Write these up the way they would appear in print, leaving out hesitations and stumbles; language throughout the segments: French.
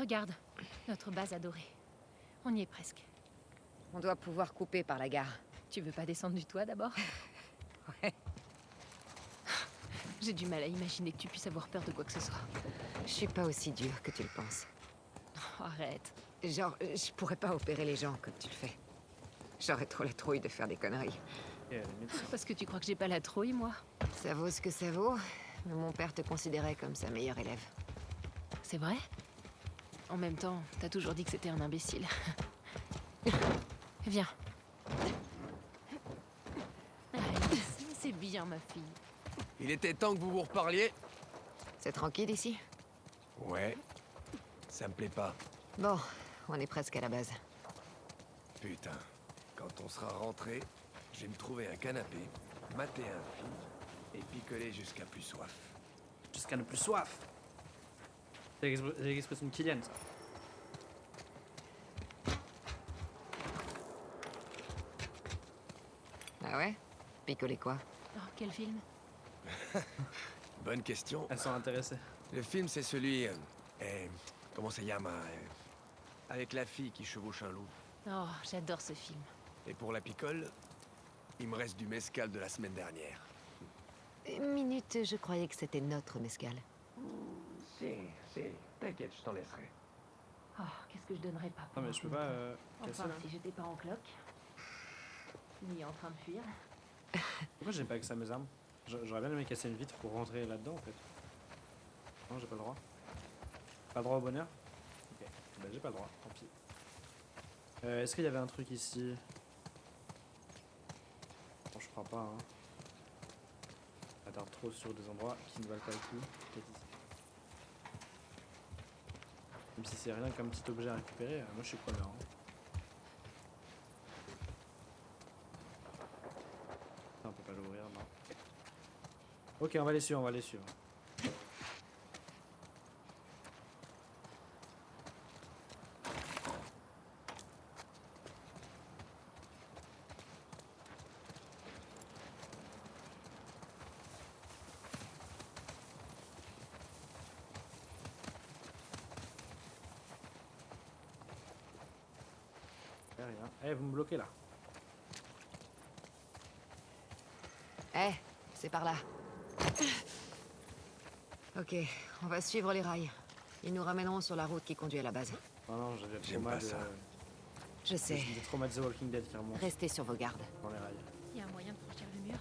Regarde, notre base adorée. On y est presque. On doit pouvoir couper par la gare. Tu veux pas descendre du toit d'abord? Ouais. J'ai du mal à imaginer que tu puisses avoir peur de quoi que ce soit. Je suis pas aussi dur que tu le penses. Oh, arrête. Genre, je pourrais pas opérer les gens comme tu le fais. J'aurais trop la trouille de faire des conneries. Ok, limite. Parce que tu crois que j'ai pas la trouille, moi? Ça vaut ce que ça vaut, mais mon père te considérait comme sa meilleure élève. C'est vrai? En même temps, t'as toujours dit que c'était un imbécile. Viens. Allez, c'est bien, ma fille. Il était temps que vous vous reparliez. C'est tranquille ici? Ouais. Ça me plaît pas. Bon, on est presque à la base. Putain. Quand on sera rentré, je vais me trouver un canapé, mater un film et picoler jusqu'à plus soif. Jusqu'à ne plus soif. C'est l'expression de Kylian, ça. Ah ouais? Picoler quoi? Oh, quel film? Bonne question. Elles sont intéressées. Le film, c'est celui... comment ça llama avec la fille qui chevauche un loup. Oh, j'adore ce film. Et pour la picole, il me reste du mescal de la semaine dernière. Une minute, je croyais que c'était notre mescal. Si. T'inquiète, je t'en laisserai. Oh, qu'est-ce que je donnerais pas pour Non, mais je peux pas casser Enfin, là. si j'étais pas en cloque. Ni en train de fuir. Pourquoi j'ai pas accès à mes armes? J'aurais bien aimé casser une vitre pour rentrer là-dedans en fait. Non, j'ai pas le droit. Pas le droit au bonheur? Ok, bah j'ai pas le droit, tant pis. Est-ce qu'il y avait un truc ici? Bon, je crois pas, hein. J'attarde trop sur des endroits qui ne valent pas le coup. Peut-être ici. Même si c'est rien qu'un petit objet à récupérer, moi je suis preneur. Hein. Ça, on peut pas l'ouvrir, non. Ok, on va les suivre, on va les suivre. Rien. Eh, vous me bloquez là. Eh, c'est par là. Ok, on va suivre les rails. Ils nous ramèneront sur la route qui conduit à la base. Non, non, j'avais le J'aime trauma pas de... ça. Je sais. J'ai des traumas de The Walking Dead qui remontent Restez sur vos gardes. dans les rails. Il y a un moyen de franchir le mur?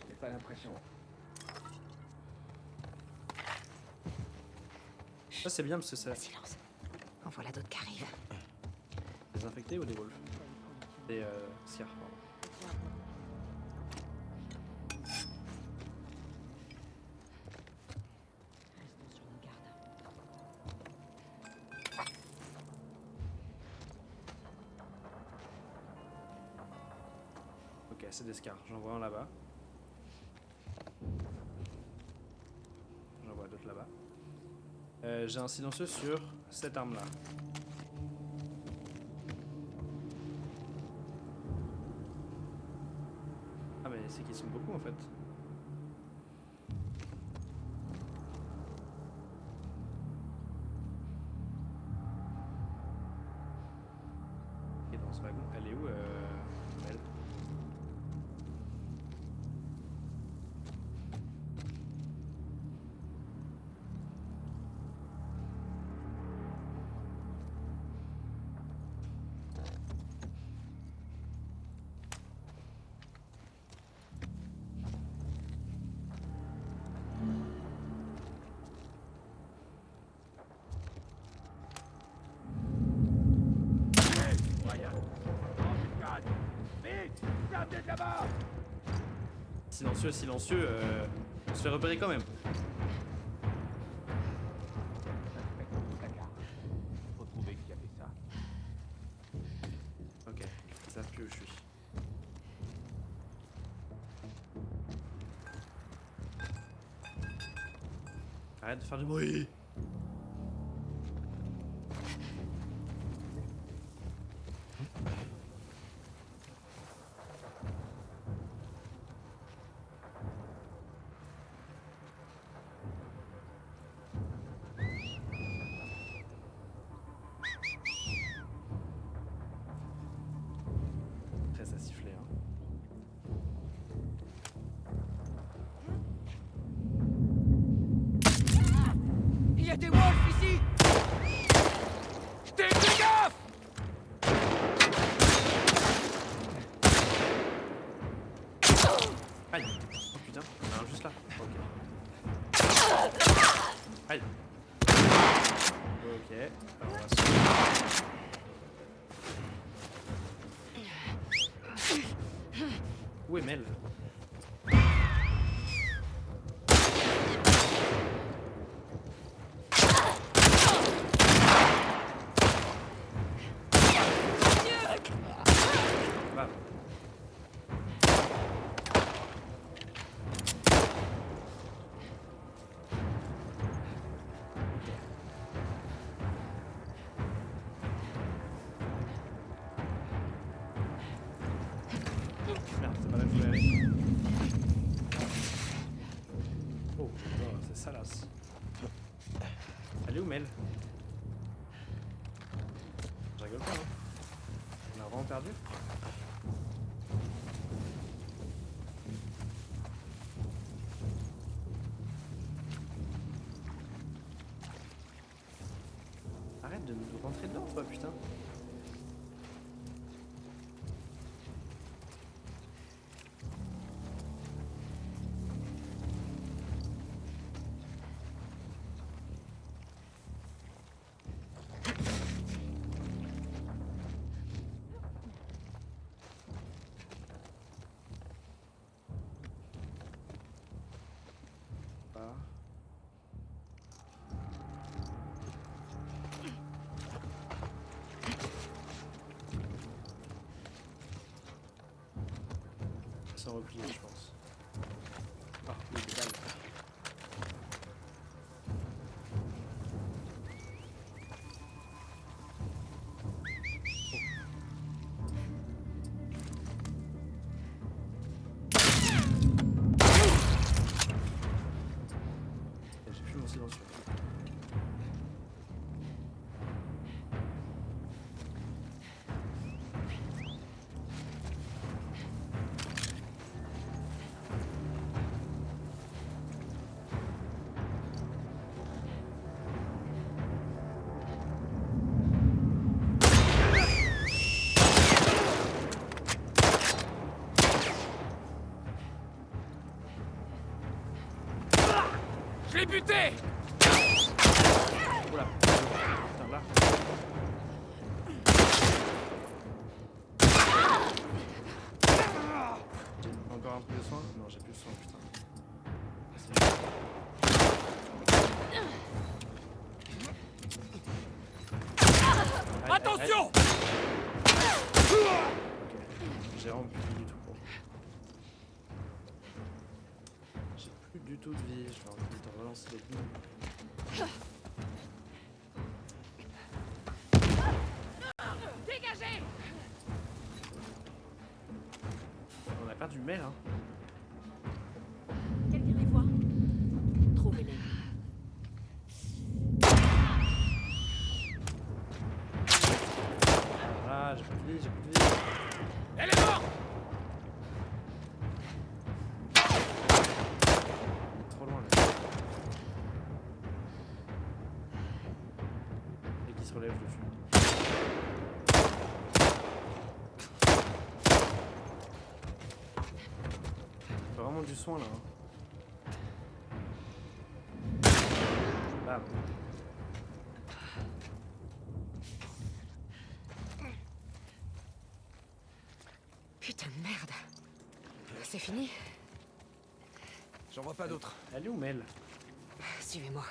J'ai pas l'impression. Ça c'est bien parce que ça... Silence. En voilà d'autres qui arrivent. Des infectés ou des wolves? Des sciars, pardon. Restons sur nos gardes. Ok, c'est des scars. J'en vois un là-bas. J'en vois d'autres là-bas. J'ai un silencieux sur cette arme-là. Ah mais c'est qu'ils sont beaucoup en fait. Et dans ce wagon, elle est où elle? Silencieux, silencieux, on se fait repérer quand même. Faut trouver qui a fait ça. Ok, ils savent plus où je suis. Arrête de faire du bruit. Wolf, ici! Fais gaffe! Aïe. Oh putain, il y en a un juste là. Ok. Aïe. Ok. Alors on va se... Où est Mel? Bam. Merde, c'est pas là que je voulais aller. Oh, c'est salace. Elle est où Mel? Je rigole pas, hein. On a vraiment perdu? Arrête de nous rentrer dedans, toi, putain. Pas. C'est replié, je pense. Ah, oui, des balles. J'ai plus mon silencieux. Je l'ai buté! Oula. Putain, là. J'ai encore un peu de soin? Non, j'ai plus de soin, putain. Aïe, aïe, Attention! aïe. Ok. J'ai vraiment plus du tout pour. J'ai plus du tout de vie, je vais envie de relancer les coups. Dégagez! On a perdu Mel, hein. Quelqu'un les voit? Trouvez-les. Ah, j'ai plus de vie, j'ai plus de vie. Elle est morte! Trop loin là. Et qui se relève dessus. Faut vraiment du soin là. Hein. Bam. Putain de merde. C'est fini? J'en vois pas d'autres. Elle est où Mel? Suivez-moi.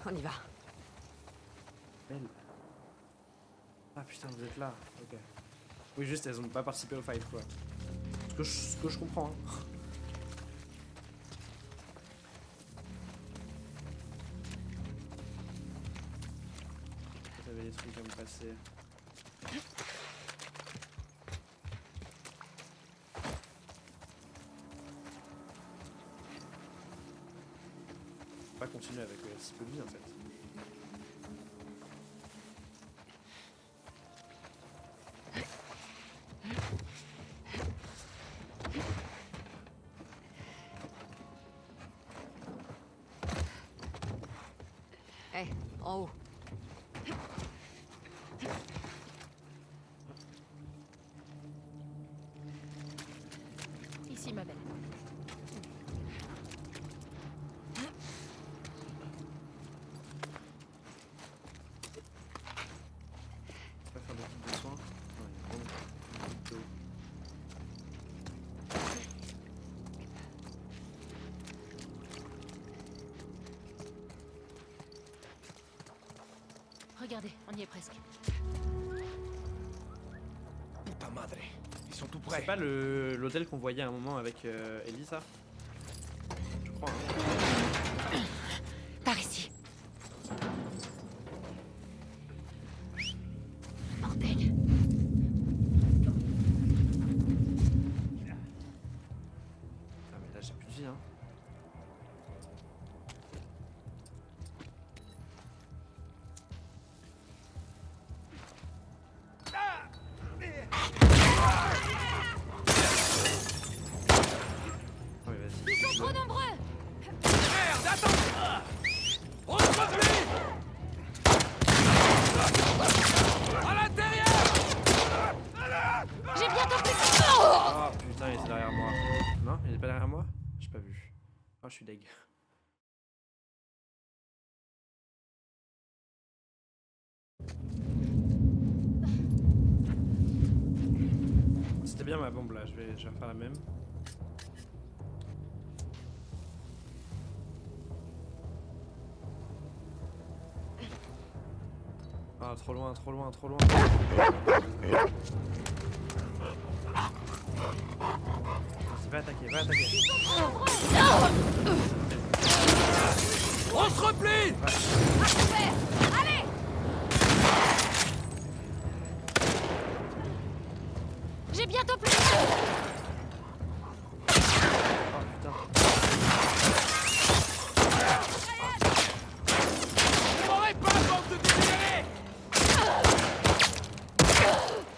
On y va. Mel. Ah putain, vous êtes là. Ok. Oui, juste elles ont pas participé au fight quoi. Ce que je comprends. Hein. J'avais des trucs à me passer. Pas continuer avec si peu de vie en fait. En haut. Ici, ma belle. On va faire des trucs de soins. Non, il y a vraiment beaucoup d'eau. Regardez, on y est presque. Puta madre. Ils sont tout C'est prêts. pas l'hôtel qu'on voyait à un moment avec Ellie, ça? Je crois. Hein. Par ici. Bordel. Ah mais là j'ai plus de vie hein. Oh mais vas-y. Ils sont trop nombreux! Merde, attends. Retrouve-les. À l'intérieur. J'ai bientôt plus de... Oh putain il était derrière moi. Non il est pas derrière moi? J'ai pas vu. Oh je suis deg. C'était bien ma bombe là, je vais refaire la même. Ah trop loin, trop loin, trop loin. Vas-y, va attaquer, va attaquer. On se replie. Allez! J'ai bientôt plus de... Oh putain. Vous m'aurez pas, bande de dégénérés.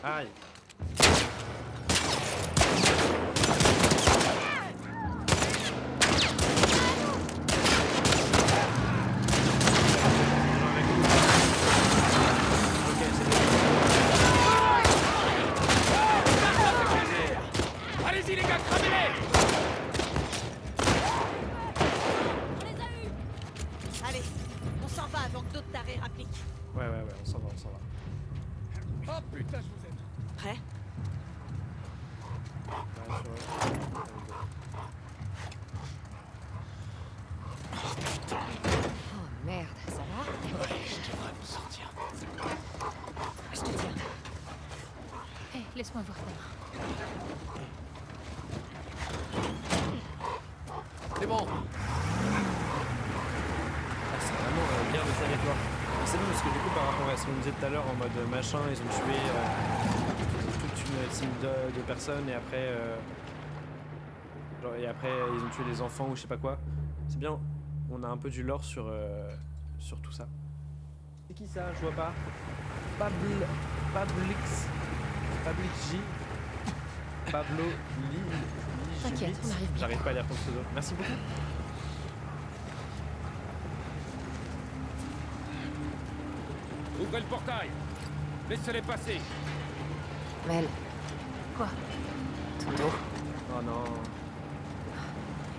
Aïe. Ok, c'est bon. Allez-y les gars, cramez-les. On les a eus. Allez, on s'en va avant que d'autres tarés rappliquent. Ouais, on s'en va, on s'en va. Oh putain, je vous aime. Prêt? Ouais, Oh merde, ça va? Ouais, je devrais me sortir. Je te tiens. Hé, laisse-moi voir ta main. C'est bon. Ah, c'est vraiment bien de territoire. C'est bon parce que du coup par rapport à ce qu'on disait tout à l'heure en mode machin, ils ont tué toute une team de personnes et après ils ont tué des enfants ou je sais pas quoi. C'est bien, on a un peu du lore sur tout ça. C'est qui ça? Je vois pas. Pablix J. Pablo Li. T'inquiète, on arrive bien. J'arrive pas à lire ton pseudo. Merci beaucoup. Ouvrez le portail. Laissez-les passer. Mel, Quoi? ton dos. Oh non.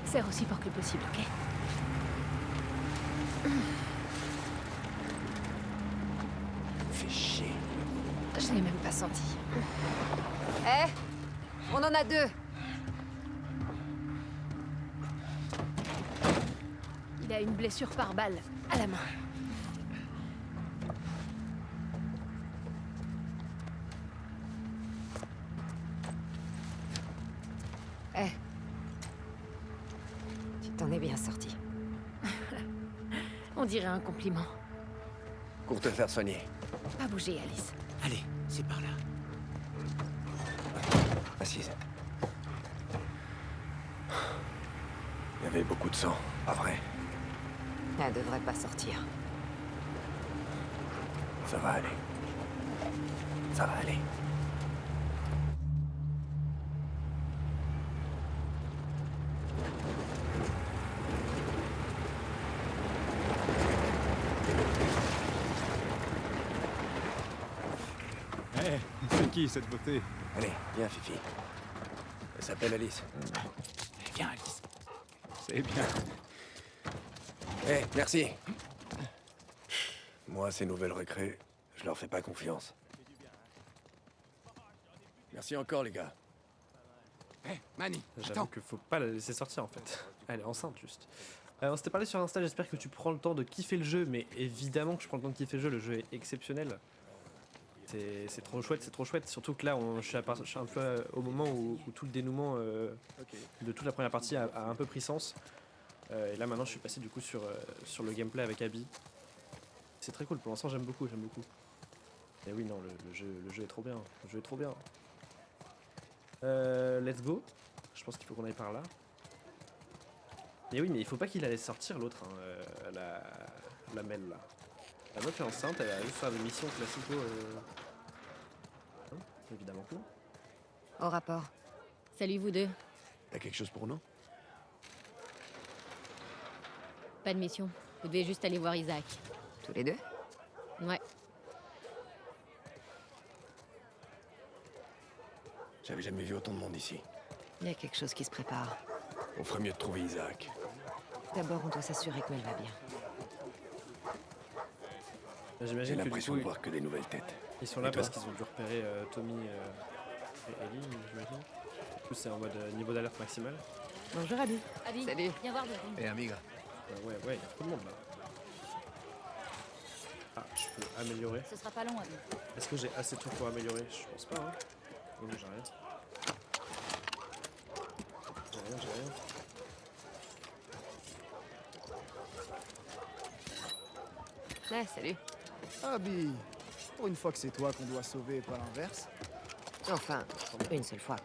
Serre aussi fort que possible, ok? Fais chier. Je l'ai même pas senti. Eh, on en a deux. Il a une blessure par balle, à la main. Eh, tu t'en es bien sorti. On dirait un compliment. Pour te faire soigner. Pas bouger, Alice. Allez, c'est par là. Assise. Il y avait beaucoup de sang, pas vrai? Elle devrait pas sortir. Ça va aller. Ça va aller. Eh, c'est qui cette beauté? Allez, viens, Fifi. Elle s'appelle Alice. Viens, Alice. C'est bien. Eh, merci. Moi, ces nouvelles recrues, je leur fais pas confiance. Merci encore, les gars. Eh, Manny, J'avoue attends. qu'il faut pas la laisser sortir en fait. Elle est enceinte juste. On s'était parlé sur Insta, j'espère que tu prends le temps de kiffer le jeu, mais évidemment que je prends le temps de kiffer le jeu est exceptionnel. C'est trop chouette, c'est trop chouette. Surtout que là, je suis un peu au moment où tout le dénouement de toute la première partie a un peu pris sens. Et là maintenant, je suis passé du coup sur le gameplay avec Abby. C'est très cool, pour l'instant j'aime beaucoup, j'aime beaucoup. Et oui, non, le jeu est trop bien, le jeu est trop bien. Let's go. Je pense qu'il faut qu'on aille par là. Mais oui, mais il faut pas qu'il la laisse sortir l'autre, hein, la Mel là. La meuf est enceinte, elle va juste faire des missions classico. Non, évidemment que non. Au rapport. Salut vous deux. T'as quelque chose pour nous? Pas de mission. Vous devez juste aller voir Isaac. Tous les deux? Ouais. J'avais jamais vu autant de monde ici. Il y a quelque chose qui se prépare. On ferait mieux de trouver Isaac. D'abord, on doit s'assurer que Mel va bien. J'ai J'imagine que du l'impression coup, de voir que des nouvelles têtes. ils sont Et là toi? parce qu'ils ont dû repérer Tommy et Ellie, j'imagine. Du coup, c'est en mode niveau d'alerte maximale. Bonjour, Abby. Abby, Salut. viens voir Virginie. Et amiga. Ouais, il y a trop de monde là. Ah, je peux améliorer. Ce sera pas long, Abby. Est-ce que j'ai assez de trucs pour améliorer? Je pense pas, hein. Oh non, j'ai rien. J'ai rien. Ouais, salut. Abby, pour une fois que c'est toi qu'on doit sauver et pas l'inverse. Enfin, une seule fois.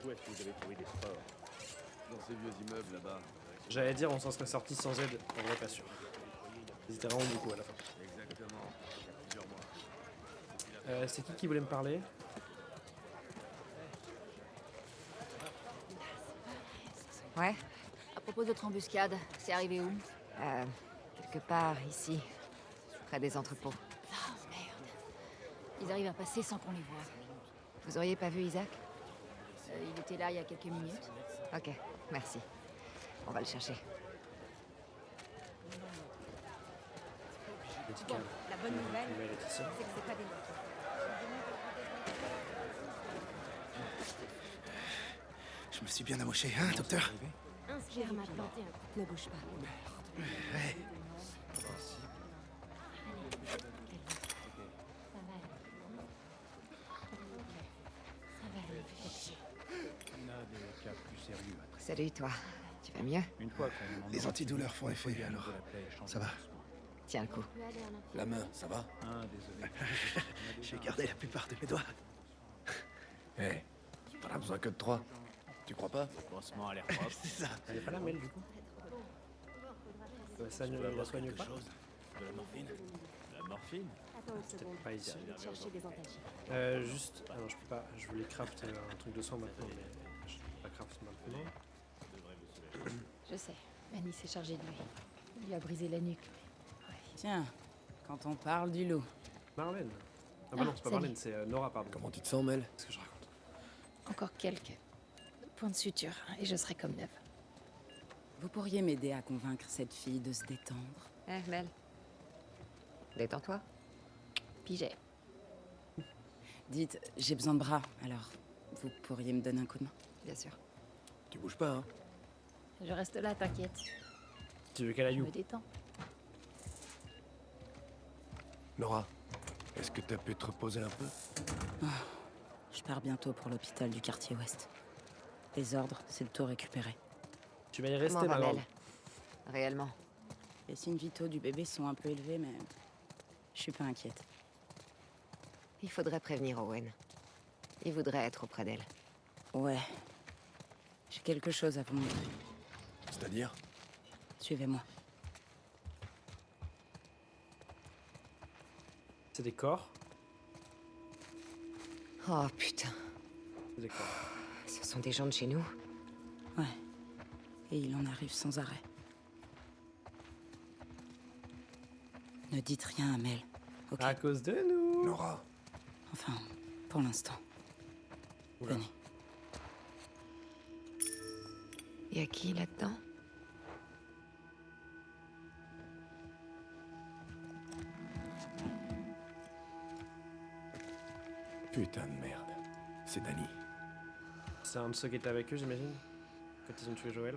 Où est-ce que vous avez trouvé des sports? Dans ces vieux immeubles là-bas. J'allais dire on s'en serait sorti sans aide, en vrai pas sûr. Ils étaient vraiment beaucoup à la fin. Exactement. Plusieurs mois. C'est qui voulait me parler? Ouais? À propos de notre embuscade, c'est arrivé où? Quelque part ici. Près des entrepôts. Oh merde. Ils arrivent à passer sans qu'on les voie. Vous auriez pas vu Isaac? Il était là il y a quelques minutes. Ok, merci. On va le chercher. Médical. La bonne nouvelle, Laetitia. c'est que c'est pas des nôtres. Je me suis bien amoché, hein, docteur? Inspire maintenant. Ne bouge pas. Ouais. On a des cas plus sérieux. Salut, toi. Tu vas mieux? Une fois qu'on en Les aura antidouleurs font trouvé, effet, à alors. nouveau la plaie change Ça va? doucement. Tiens le coup. La main, ça va? Désolé. J'ai gardé la plupart de mes doigts. Eh, t'en as besoin que de 3. Tu crois pas? Le pansement a l'air propre. C'est ça. Elle est pas là, Mel, du coup? Ça ne la soigne pas? De la morphine? De la morphine? Peut-être pas ici. Chercher des antagies. Juste. Ah non, je peux pas. Je voulais craft un truc de soin maintenant, mais je peux pas craft maintenant. Je sais. Manny s'est chargé de lui. Il lui a brisé la nuque. Tiens, quand on parle du loup, Marlène. Ah bah non, c'est pas salut. Marlène, c'est Nora, pardon. Comment tu te sens, Mel? Qu'est-ce que je raconte? Encore quelques points de suture et je serai comme neuve. vous pourriez m'aider à convaincre cette fille de se détendre. Eh, Mel. Détends-toi. Pigé. Dites, j'ai besoin de bras, alors vous pourriez me donner un coup de main? Bien sûr. Tu bouges pas, hein? Je reste là, t'inquiète. Tu veux qu'elle Je aille où? me détends. Nora, est-ce que t'as pu te reposer un peu? Je pars bientôt pour l'hôpital du quartier ouest. Les ordres, c'est de tout récupérer. Tu vas y rester, Comment va ma grande. Mel? Réellement. Les signes vitaux du bébé sont un peu élevés, mais je suis pas inquiète. Il faudrait prévenir Owen. Il voudrait être auprès d'elle. Ouais. J'ai quelque chose à vous montrer. C'est-à-dire? Suivez-moi. C'est des corps. Oh putain. C'est des corps. Ce sont des gens de chez nous. Ouais. Et il en arrive sans arrêt. Ne dites rien à Mel, ok? À cause de nous. Nora, Enfin, pour l'instant. Oula. Venez. Y a qui là-dedans? putain de merde. C'est Danny. C'est un de ceux qui était avec eux, j'imagine. Quand ils ont tué Joël.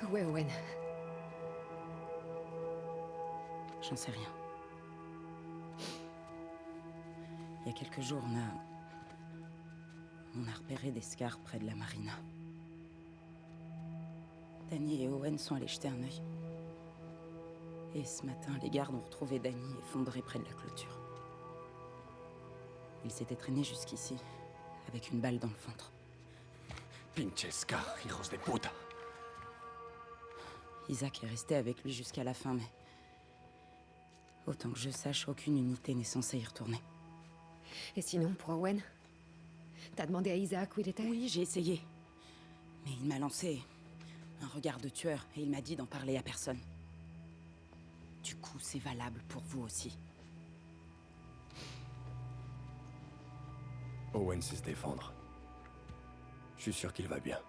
Où est Owen? J'en sais rien. Il y a quelques jours, on a repéré des scars près de la marina. Danny et Owen sont allés jeter un œil. Et ce matin, les gardes ont retrouvé Danny effondré près de la clôture. Il s'était traîné jusqu'ici, avec une balle dans le ventre. Pinches scar, hijos de puta. Isaac est resté avec lui jusqu'à la fin, mais... autant que je sache, aucune unité n'est censée y retourner. Et sinon, pour Owen? T'as demandé à Isaac où il était? Oui, j'ai essayé. Mais il m'a lancé un regard de tueur et il m'a dit d'en parler à personne. Du coup, c'est valable pour vous aussi. Owen sait se défendre. Je suis sûr qu'il va bien.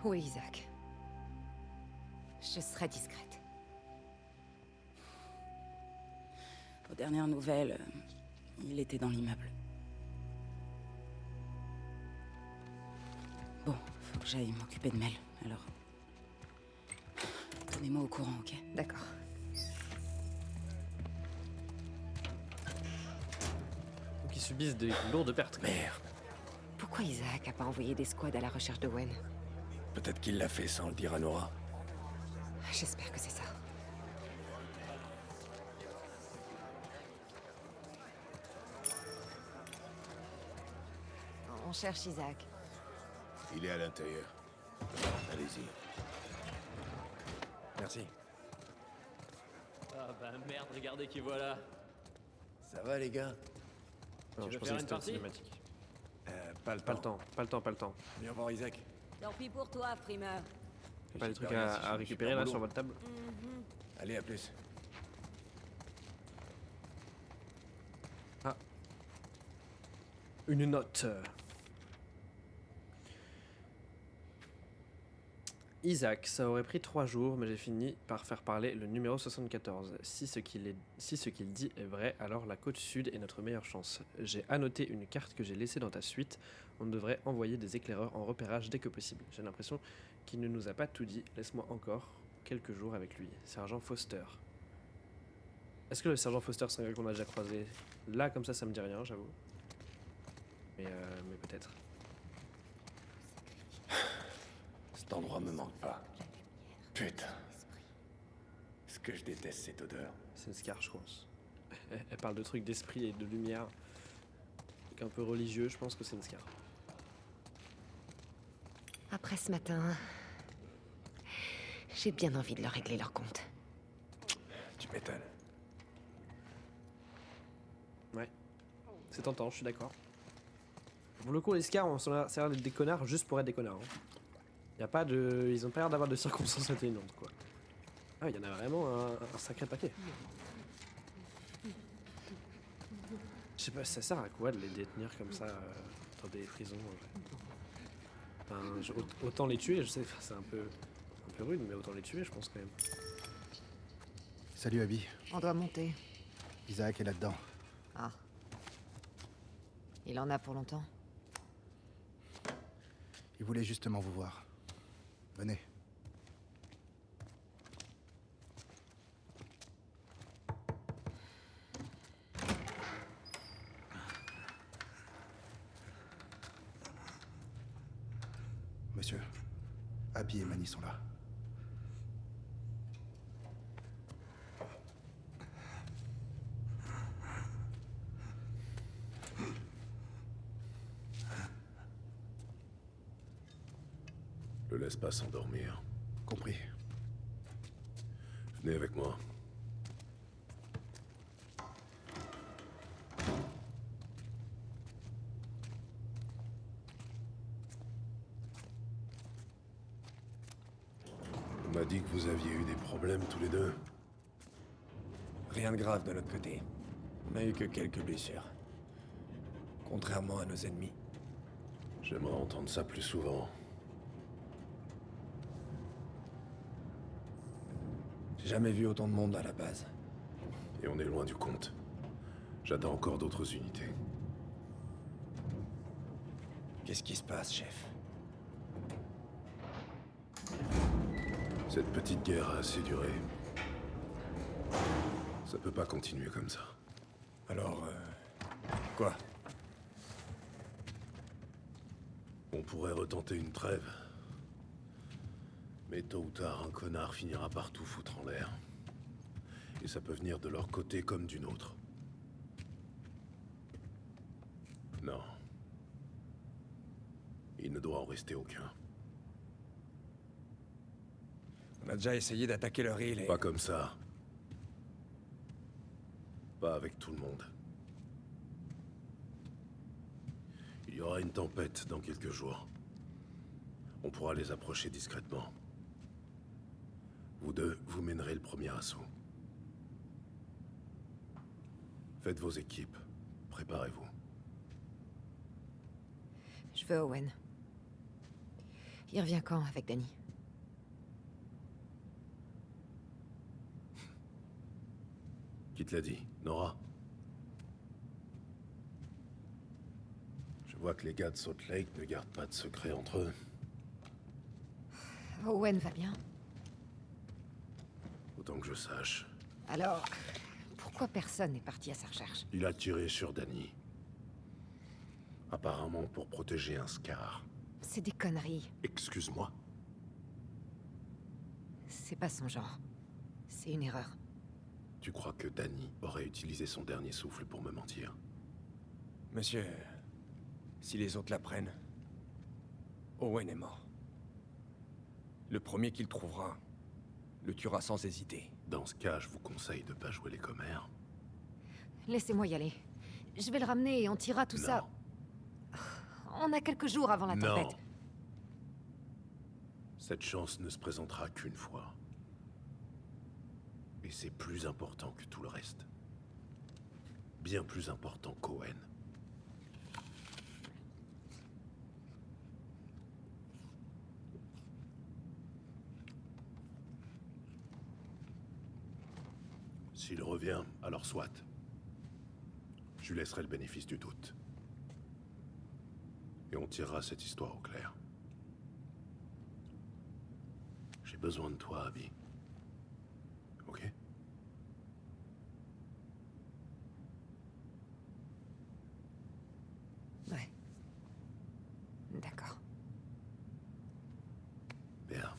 Où est Isaac? Je serai discrète. Aux dernières nouvelles, il était dans l'immeuble. Bon, faut que j'aille m'occuper de Mel, alors... tenez-moi au courant, ok? D'accord. Donc ils subissent des lourdes pertes. Merde. Pourquoi Isaac a pas envoyé des squads à la recherche d'Owen? Peut-être qu'il l'a fait sans le dire à Nora. J'espère que c'est ça. On cherche Isaac. Il est à l'intérieur. Allez-y. Merci. Ah bah merde, regardez qui voilà. Ça va les gars? Non, Tu je veux pensais faire que une c'était partie cinématique. Pas le Pas le temps, pas le temps, pas le temps. Viens voir Isaac. Tant pis pour toi, frimeur. Pas des J'espère trucs bien, à, si je à fais récupérer super là boulot. sur votre table? Allez, à plus. Une note. Isaac, ça aurait pris 3 jours, mais j'ai fini par faire parler le numéro 74. Si ce qu'il dit est vrai, alors la côte sud est notre meilleure chance. J'ai annoté une carte que j'ai laissée dans ta suite. On devrait envoyer des éclaireurs en repérage dès que possible. J'ai l'impression qu'il ne nous a pas tout dit. Laisse-moi encore quelques jours avec lui. Sergent Foster. Est-ce que le sergent Foster, c'est un gars qu'on a déjà croisé? Là, comme ça me dit rien, j'avoue. Mais peut-être. Cet endroit me manque pas. Putain. Ce que je déteste cette odeur. C'est une scar, je pense. Elle parle de trucs d'esprit et de lumière. Truc un peu religieux, je pense que c'est une scar. Après ce matin, j'ai bien envie de leur régler leur compte. Tu m'étonnes. Ouais. C'est tentant, je suis d'accord. Pour le coup, les scars, on s'en a l'air d'être des connards juste pour être des connards. Hein. Y a pas de... Ils ont pas l'air d'avoir de circonstances atténuantes, quoi. Ah, il y en a vraiment un sacré paquet. Je sais pas, ça sert à quoi de les détenir comme ça dans des prisons en vrai. Enfin, autant les tuer, je sais, c'est un peu rude, mais autant les tuer, je pense quand même. Salut Abby. On doit monter. Isaac est là-dedans. Ah. Il en a pour longtemps? Il voulait justement vous voir. Venez. Monsieur, Abby et Manny sont là. Le laisse pas s'endormir. Compris. Venez avec moi. m'as dit que vous aviez eu des problèmes tous les deux. Rien de grave de notre côté. On n'a eu que quelques blessures. Contrairement à nos ennemis. J'aimerais entendre ça plus souvent. J'ai jamais vu autant de monde à la base. Et on est loin du compte. J'attends encore d'autres unités. Qu'est-ce qui se passe, chef? Cette petite guerre a assez duré. Ça peut pas continuer comme ça. Alors, quoi? On pourrait retenter une trêve. Mais tôt ou tard, un connard finira par tout foutre en l'air. Et ça peut venir de leur côté comme d'une autre. Non. Il ne doit en rester aucun. On a déjà essayé d'attaquer leur île et... Pas comme ça. Pas avec tout le monde. Il y aura une tempête dans quelques jours. On pourra les approcher discrètement. Vous deux, vous mènerez le premier assaut. Faites vos équipes. Préparez-vous. Je veux Owen. Il revient quand avec Danny? Qui te l'a dit, Nora? Je vois que les gars de Salt Lake ne gardent pas de secret entre eux. Owen va bien. Autant que je sache. Alors, pourquoi personne n'est parti à sa recherche? Il a tiré sur Danny. Apparemment pour protéger un Scar. C'est des conneries. Excuse-moi. C'est pas son genre. C'est une erreur. Tu crois que Danny aurait utilisé son dernier souffle pour me mentir? Monsieur, si les autres l'apprennent, Owen est mort. Le premier qu'il trouvera le tuera sans hésiter. Dans ce cas, je vous conseille de pas jouer les commères. Laissez-moi y aller. Je vais le ramener et on tirera tout ça. On a quelques jours avant la tempête. Non. Cette chance ne se présentera qu'une fois. Et c'est plus important que tout le reste. Bien plus important qu'Owen. S'il revient, alors soit. Je lui laisserai le bénéfice du doute. Et on tirera cette histoire au clair. J'ai besoin de toi, Abby. Ok? Ouais. D'accord. Bien.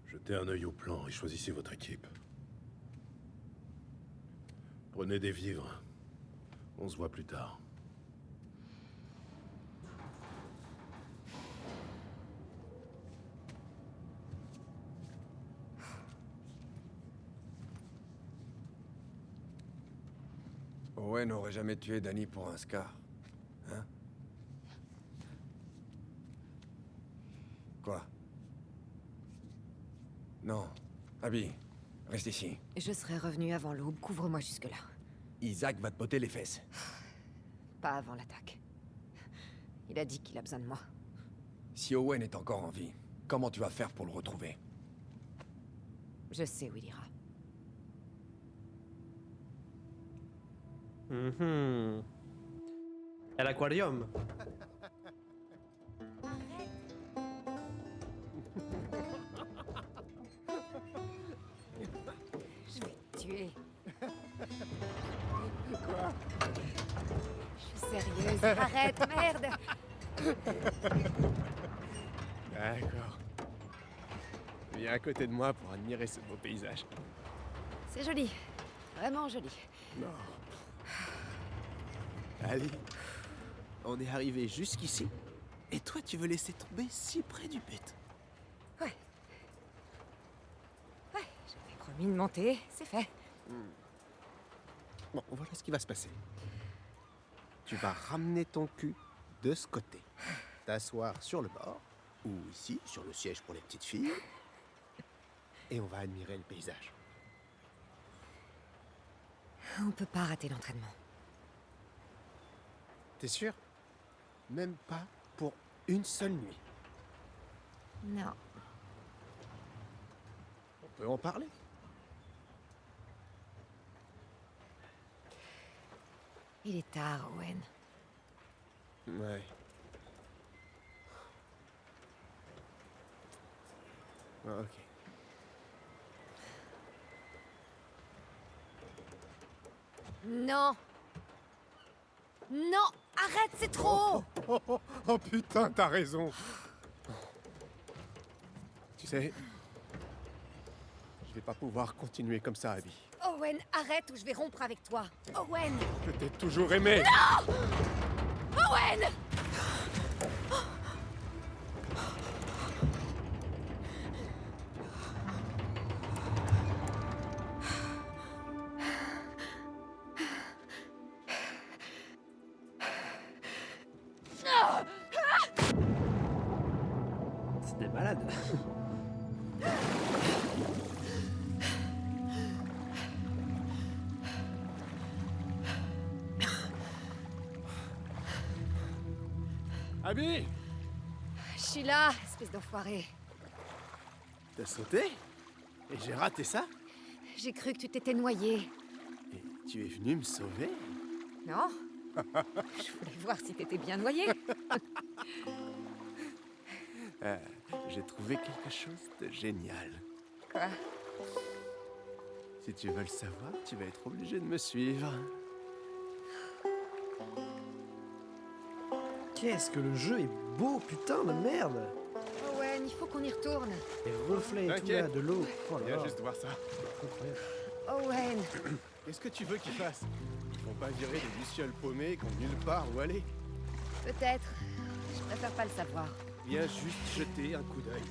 Jetez un œil au plan et choisissez votre équipe. Prenez des vivres. On se voit plus tard. Owen n'aurait jamais tué Danny pour un Scar. Hein? Quoi? Non. Abby, reste ici. Je serai revenu avant l'aube. Couvre-moi jusque-là. Isaac va te botter les fesses. Pas avant l'attaque. Il a dit qu'il a besoin de moi. Si Owen est encore en vie, comment tu vas faire pour le retrouver? Je sais où il ira. À l'aquarium. Je vais te tuer. Quoi? Je suis sérieuse. Arrête, merde! D'accord. Viens à côté de moi pour admirer ce beau paysage. C'est joli. Vraiment joli. Non. Allez. On est arrivé jusqu'ici. Et toi, tu veux laisser tomber si près du but. Ouais. Ouais, j'avais promis de monter. C'est fait. Bon, voilà ce qui va se passer. Tu vas ramener ton cul de ce côté, t'asseoir sur le bord, ou ici, sur le siège pour les petites filles. Et on va admirer le paysage. On peut pas rater l'entraînement. T'es sûr? Même pas pour une seule nuit. Non. On peut en parler. Il est tard, Owen. Ouais. Ah, ok. Non. Non, arrête, c'est trop. Oh putain, t'as raison. Tu sais, je vais pas pouvoir continuer comme ça, Abby. Owen, arrête ou je vais rompre avec toi. Owen. Je t'ai toujours aimé. Non. Owen. C'est des malades. Abby! Je suis là, espèce d'enfoiré. T'as sauté? Et j'ai raté ça? J'ai cru que tu t'étais noyé. Et tu es venu me sauver? Non? Je voulais voir si t'étais bien noyé. J'ai trouvé quelque chose de génial. Quoi? Si tu veux le savoir, tu vas être obligé de me suivre. Qu'est-ce que le jeu est beau, putain de merde! Owen, il faut qu'on y retourne. Les reflets et tout là, de l'eau. Oh là Viens là. juste voir ça. Incroyable. Owen. Qu'est-ce que tu veux qu'ils fassent? Ils vont pas virer des lucioles paumées qui ont nulle part où aller. Peut-être. Je préfère pas le savoir. Viens juste jeter un coup d'œil.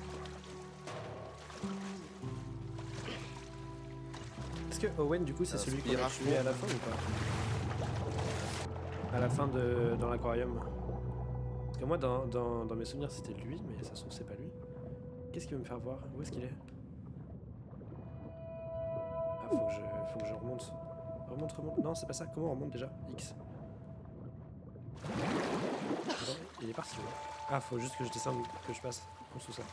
Est-ce que Owen, du coup, c'est celui qu'on a Inspire à tué fond. à la fin ou pas? À la fin dans l'aquarium. Parce que moi, dans mes souvenirs, c'était lui, mais ça se trouve, c'est pas lui. Qu'est-ce qu'il veut me faire voir? Où est-ce qu'il est? Ah, faut que je remonte. Remonte. Non, c'est pas ça. Comment on remonte déjà? X. Attends, il est parti, là. Ah, faut juste que je descende, que je passe en dessous ça.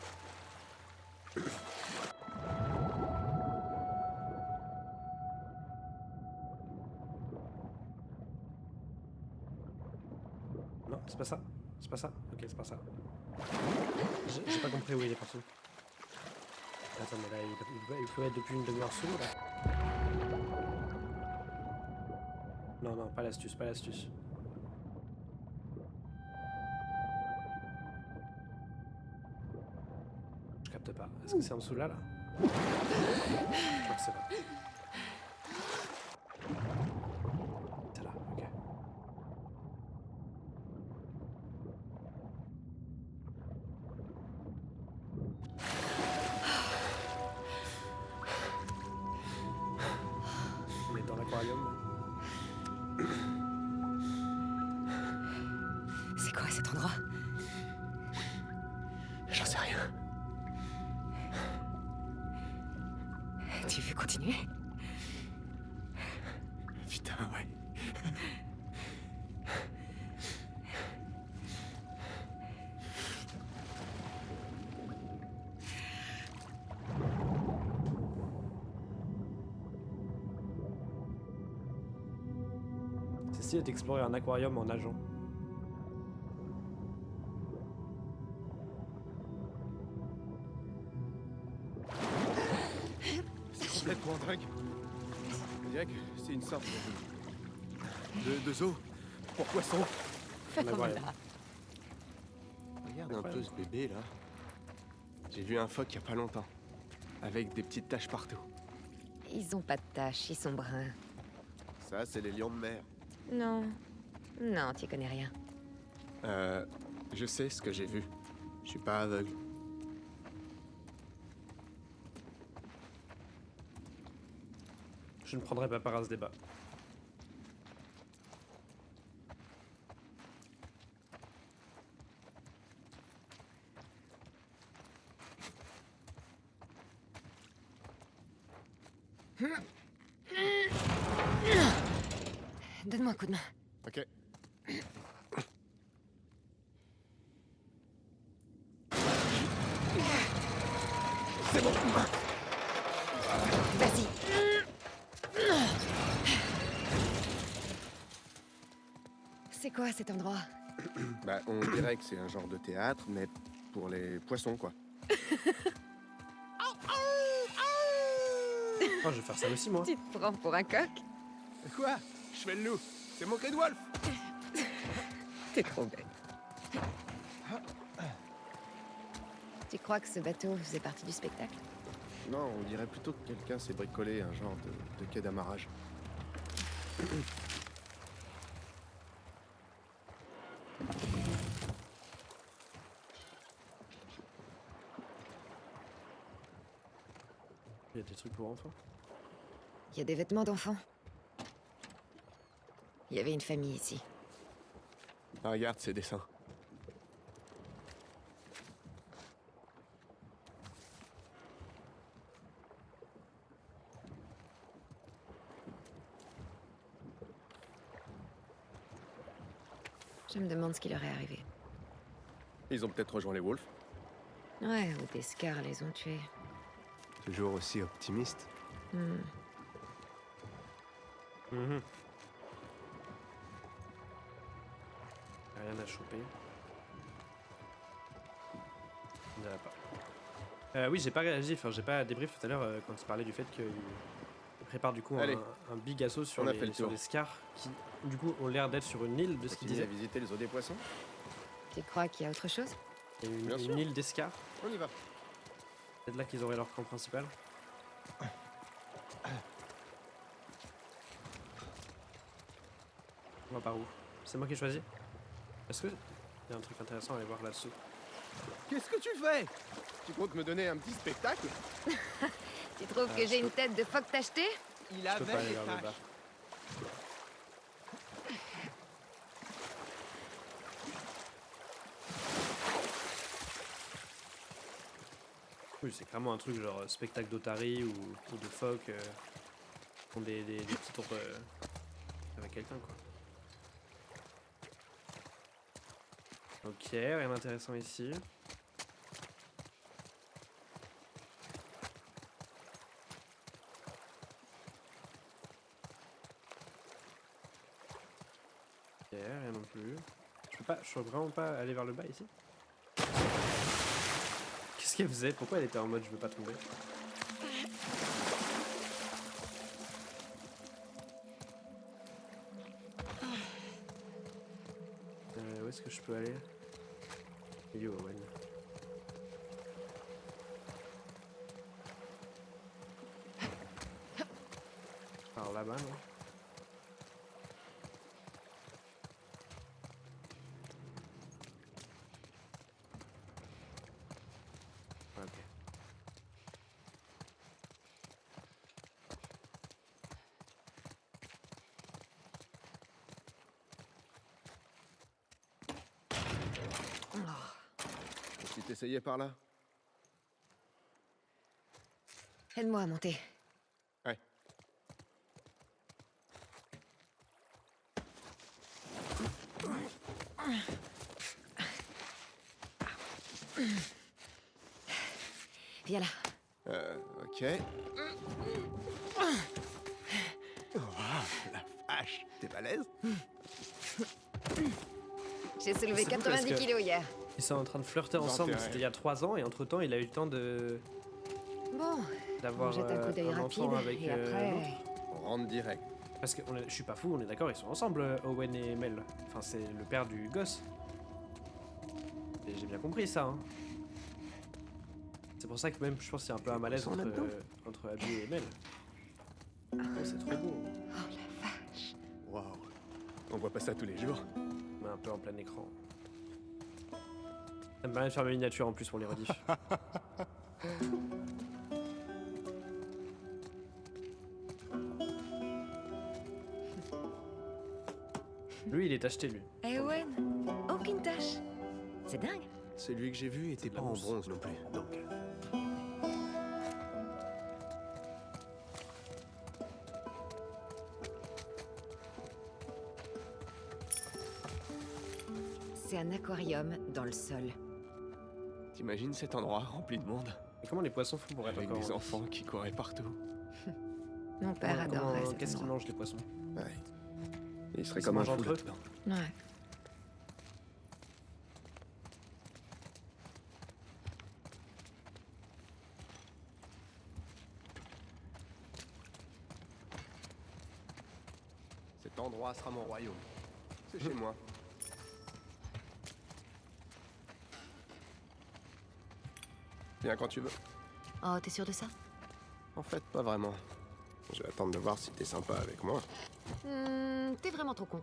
Non, c'est pas ça. C'est pas ça. Ok, c'est pas ça. J'ai pas compris où il est parti. Attends, mais là, il peut être depuis une demi-heure sous, là. Non, pas l'astuce, pas l'astuce. Je capte pas. Est-ce que c'est en dessous là, là? Je crois que c'est là. C'est là, ok. On est dans l'aquarium. C'est quoi cet endroit? J'en sais rien. Tu veux continuer? Putain, ouais. C'est stylé d'explorer un aquarium en nageant. C'est complètement dingue. On dirait que c'est une sorte de zoo pour poissons. Un aquarium. Regarde un peu ce bébé là. J'ai vu un phoque il y a pas longtemps. Avec des petites taches partout. Ils ont pas de taches, ils sont bruns. Ça, c'est les lions de mer. Non. Non, t'y connais rien. Je sais ce que j'ai vu. Je suis pas aveugle. Je ne prendrai pas part à ce débat. Donne-moi un coup de main. Ok. C'est bon. Vas-y. C'est quoi cet endroit? Bah, on dirait que c'est un genre de théâtre, mais pour les poissons, quoi. Oh, je vais faire ça aussi, moi. Tu te prends pour un coq? Quoi? Je fais le loup. C'est mon cri de Wolf. T'es trop bête. Tu crois que ce bateau faisait partie du spectacle? Non, on dirait plutôt que quelqu'un s'est bricolé un genre de quai d'amarrage. Il y a des trucs pour enfants. Il y a des vêtements d'enfants. Il y avait une famille ici. Ah, regarde ces dessins. Je me demande ce qui leur est arrivé. Ils ont peut-être rejoint les Wolves. Ouais, ou des scars les ont tués. Toujours aussi optimiste. Hmm. Mhm. Rien à choper. On dirait pas. Oui, j'ai pas réagi, enfin j'ai pas débrief tout à l'heure quand tu parlais du fait qu'il prépare du coup Allez. un big assaut sur, On a fait le sur tour. les scars qui du coup ont l'air d'être sur une île de ce qu'il Continuez à disait. visiter les eaux des poissons. Tu crois qu'il y a autre chose? Il y a Bien une sûr. île d'escars. On y va. C'est de là qu'ils auraient leur camp principal. On va par où? C'est moi qui ai choisi? Est-ce que il y a un truc intéressant à aller voir là-dessous? Qu'est-ce que tu fais? Tu comptes me donner un petit spectacle? Tu trouves que j'ai une tête de phoque tacheté? Il Je peux pas aller vers le bas. Oui, c'est clairement un truc genre spectacle d'Otari ou de phoques qui font des petits tours avec quelqu'un quoi. Ok, rien d'intéressant ici. Ok, rien non plus. Je peux vraiment pas aller vers le bas ici? Qu'est-ce qu'elle faisait? Pourquoi elle était en mode je veux pas tomber? Où est-ce que je peux aller? Yo, Owen. Par là-bas, non? Ok. Tu t'essayais par là? Aide-moi à monter. Ouais. Viens là. Ok. Oh, la vache, t'es balèze? J'ai soulevé C'est fou parce 90 que- kilos hier. Ils sont en train de flirter ensemble, intérêt. c'était il y a 3 ans et entre temps il a eu le temps de Bon, on d'avoir jette un coup d'œil un rapide enfant avec et après... l'autre. On rentre direct. Parce que je suis pas fou, on est d'accord, ils sont ensemble, Owen et Mel. Enfin, c'est le père du gosse. Et j'ai bien compris ça. Hein. C'est pour ça que même je pense qu'il y a un peu un malaise Ils sont là-dedans. entre Abby et Mel. Oh, c'est trop beau. Waouh. On voit pas ça tous les jours. Mais un peu en plein écran. Ça me permet de faire mes miniatures en plus pour les rediffs. Lui, il est acheté, lui. Eh Owen, aucune tache. C'est dingue. Celui que j'ai vu était de la pas en mousse. bronze non plus, donc... C'est un aquarium dans le sol. T'imagines cet endroit rempli de monde? Et comment les poissons font pour être Avec encore des enfants qui couraient partout. Mon père adorerait cet Qu'est-ce qu'ils endroit. mangent les poissons? Ouais. Il serait Ils comme un se fou mangent entre eux. là-dedans. Ouais. Cet endroit sera mon royaume. C'est chez moi. Viens quand tu veux. Oh, t'es sûr de ça? En fait, pas vraiment. Je vais attendre de voir si t'es sympa avec moi. T'es vraiment trop con.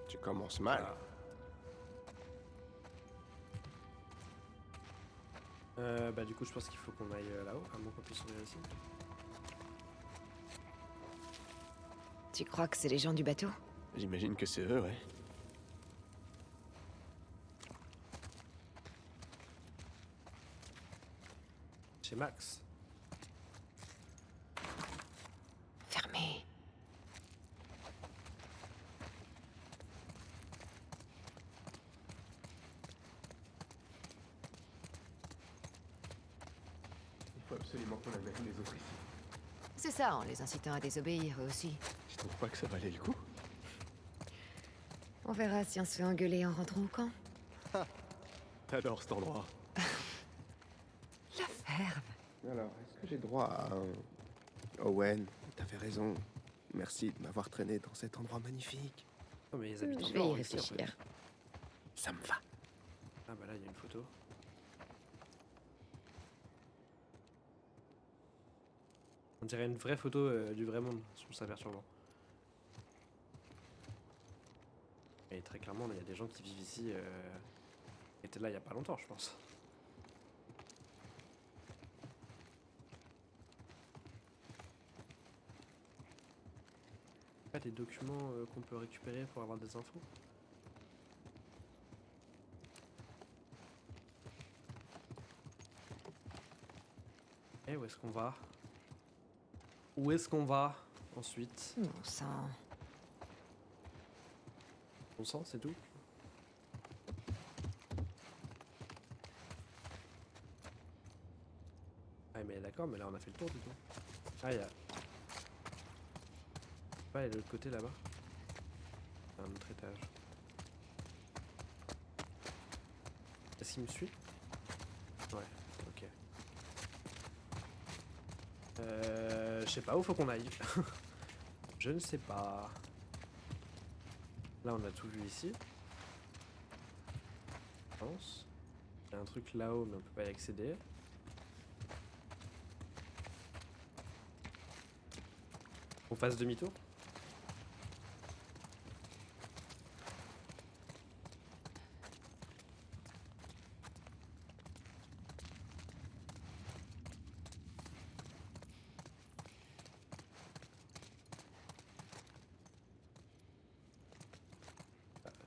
Tu commences mal. Bah du coup je pense qu'il faut qu'on aille là-haut, à moins qu'on puisse ouvrir ici. Tu crois que c'est les gens du bateau? J'imagine que c'est eux, ouais. Chez Max. Fermé. Il faut absolument qu'on amène les autres ici. C'est ça, en les incitant à désobéir, eux aussi. Tu trouves pas que ça valait le coup? On verra si on se fait engueuler en rentrant au camp. T'adores cet endroit. La ferme. Alors, est-ce que j'ai droit à un... Owen, t'avais raison. Merci de m'avoir traîné dans cet endroit magnifique. Oh mais ils habitent Je encore vais y ici, en fait. réfléchir. Ça me va. Ah bah là il y a une photo. On dirait une vraie photo du vrai monde, je trouve ça perturbant. Et très clairement il y a des gens qui vivent ici qui étaient là il y a pas longtemps je pense. Pas des documents qu'on peut récupérer pour avoir des infos? Et où est-ce qu'on va? Où est-ce qu'on va ensuite? Bon sang. On sent, c'est tout? Ah mais d'accord, mais là on a fait le tour du coup. Ah il y a... Pas, il y a de l'autre côté là-bas. Un autre étage. Est-ce qu'il me suit? Ouais, ok. Je sais pas où faut qu'on aille. Je ne sais pas. Là on a tout vu ici. Je pense. Il y a un truc là-haut mais on peut pas y accéder. On fasse demi-tour?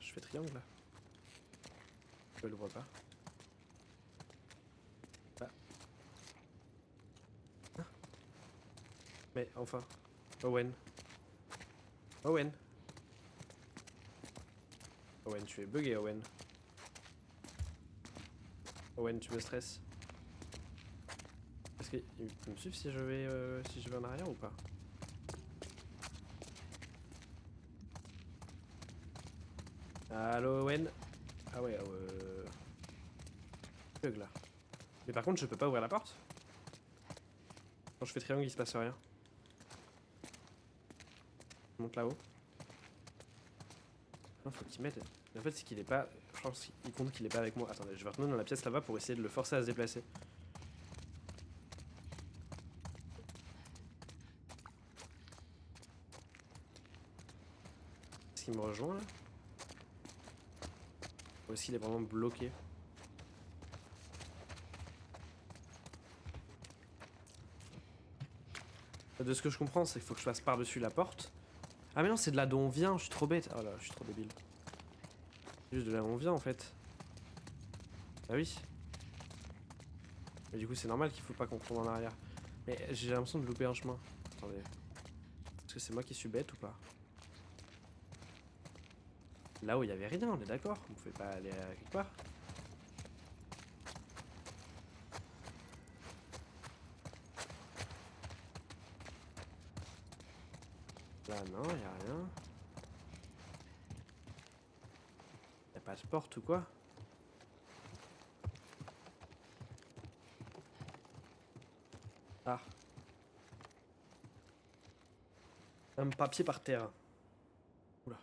Je fais triangle là. Je le vois pas. Ah. Ah. Mais enfin. Owen. Owen. Owen, tu es bugué, Owen. Owen, tu me stresses. Est-ce qu'il peut me suivre si je vais en arrière ou pas? Allo Owen. Ah ouais, bug là. Mais par contre, je peux pas ouvrir la porte. Quand je fais triangle, il se passe rien. Je monte là-haut. Non, faut qu'il m'aide. En fait, c'est qu'il est pas. Je pense qu'il compte qu'il est pas avec moi. Attendez, je vais retourner dans la pièce là-bas pour essayer de le forcer à se déplacer. Est-ce qu'il me rejoint là? Ou est-ce qu'il est vraiment bloqué? De ce que je comprends, c'est qu'il faut que je passe par-dessus la porte. Ah mais non, c'est de là d'où on vient, je suis trop bête. Oh là, je suis trop débile. C'est juste de là où on vient en fait. Ah oui. Mais du coup, c'est normal qu'il faut pas qu'on tourne en arrière. Mais j'ai l'impression de louper un chemin. Attendez. Est-ce que c'est moi qui suis bête ou pas? Là où il y avait rien, on est d'accord. On pouvait pas aller à quelque part. Là non, il y a rien. Y a pas de porte ou quoi? Ah. Un papier par terre. Oula.